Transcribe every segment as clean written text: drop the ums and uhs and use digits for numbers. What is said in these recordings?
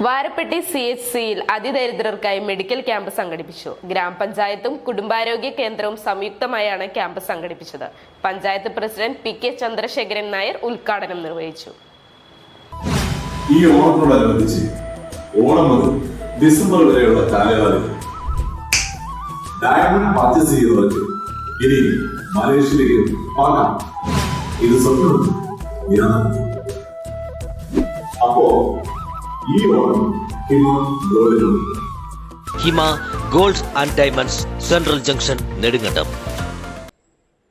Varappetty CHCയിൽ അതിദരിദ്രർക്കായി medical camp സംഘടിപ്പിച്ചു. ഗ്രാമപഞ്ചായത്തും കുടുംബാരോഗ്യ കേന്ദ്രവും സംയുക്തമായാണ് ക്യാമ്പ് സംഘടിപ്പിച്ചത്. പഞ്ചായത്ത് പ്രസിഡന്റ് PK ചന്ദ്രശേഖരൻ നായർ ഉദ്ഘാടനം നിർവഹിച്ചു. ഈ ഓണത്തോടനുബന്ധിച്ച് ഓണം മുതൽ ഡിസംബർ വരെയുള്ള കാലയളവിൽ ഡയമണ്ട് പർച്ചേസ് ചെയ്യുന്നവർക്ക് ഇനി മലേഷ്യയിലേക്ക് പോകാം. ഇത് സ്വപ്നം. അപ്പോ ഈ Onam Hima gold and diamonds central junction Nedumkandam.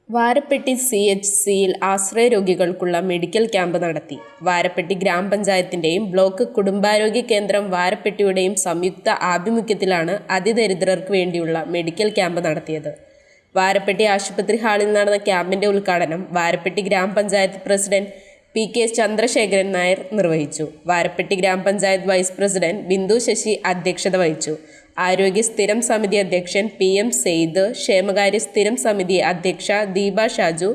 Varapetty CHCയിൽ ആശ്രയ രോഗികൾക്കുള്ള മെഡിക്കൽ ക്യാമ്പ് നടത്തി. വാരപ്പെട്ടി ഗ്രാമപഞ്ചായത്തിന്റെയും ബ്ലോക്ക് കുടുംബാരോഗ്യ കേന്ദ്രം വാരപ്പെട്ടിയുടെയും സംയുക്ത ആഭിമുഖ്യത്തിലാണ് അതിദരിദ്രർക്ക് വേണ്ടിയുള്ള മെഡിക്കൽ ക്യാമ്പ് നടത്തിയത്. വാരപ്പെട്ടി ആശുപത്രി ഹാളിൽ നടന്ന ക്യാമ്പിന്റെ ഉദ്ഘാടനം വാരപ്പെട്ടി ഗ്രാമപഞ്ചായത്ത് പ്രസിഡന്റ് PK ചന്ദ്രശേഖരൻ നായർ നിർവഹിച്ചു. വാരപ്പെട്ടി ഗ്രാമപഞ്ചായത്ത് വൈസ് പ്രസിഡന്റ് ബിന്ദു ശശി അധ്യക്ഷത വഹിച്ചു. ആരോഗ്യ സ്ഥിരം സമിതി അധ്യക്ഷൻ PM സെയ്ദ്, ക്ഷേമകാര്യ സ്ഥിരം സമിതി അധ്യക്ഷ ദീപ ഷാജു,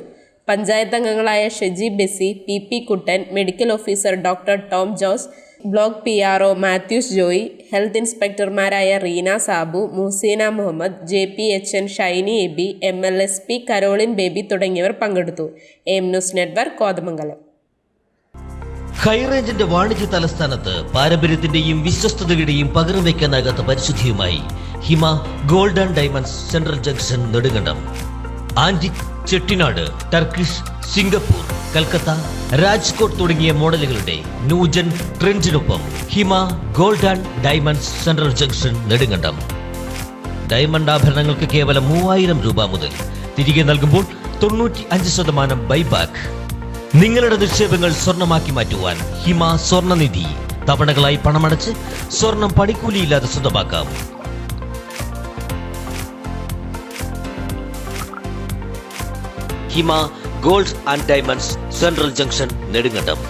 പഞ്ചായത്ത് അംഗങ്ങളായ Sheji Besy, PP Kuttan, medical officer doctor Tom Jose, block PRO Mathews Joy, health ഇൻസ്പെക്ടർമാരായ Reena Sabu, Muhsina Muhammad, JPHN Shiny AB, MLSP Caroline Baby തുടങ്ങിയവർ പങ്കെടുത്തു. AM news network Kothamangalam. ഹൈറേഞ്ചിന്റെ വാണിജ്യ തലസ്ഥാനത്ത് പാരമ്പര്യത്തിന്റെയും വിശ്വസ്തതയുടെയും പകരം വയ്ക്കാനാകാത്ത പരിശുദ്ധിയുമായി Hima gold and diamonds central junction Nedumkandam. Antique, Chettinad, Turkish, Singapore, Calcutta, Rajkot തുടങ്ങിയ മോഡലുകളുടെ ന്യൂജൻ ട്രെൻഡിനൊപ്പം Hima gold and diamonds central junction Nedumkandam. Diamond ആഭരണങ്ങൾക്ക് കേവലം 3000 രൂപ മുതൽ, തിരികെ നൽകുമ്പോൾ 95% ബൈബാക്ക്. നിങ്ങളുടെ നിക്ഷേപങ്ങൾ സ്വർണമാക്കി മാറ്റുവാൻ ഹിമ സ്വർണനിധി. തവണകളായി പണമടച്ച് സ്വർണം പണിക്കൂലിയില്ലാതെ സ്വന്തമാക്കാം. Hima gold and diamonds central junction Nedumkandam.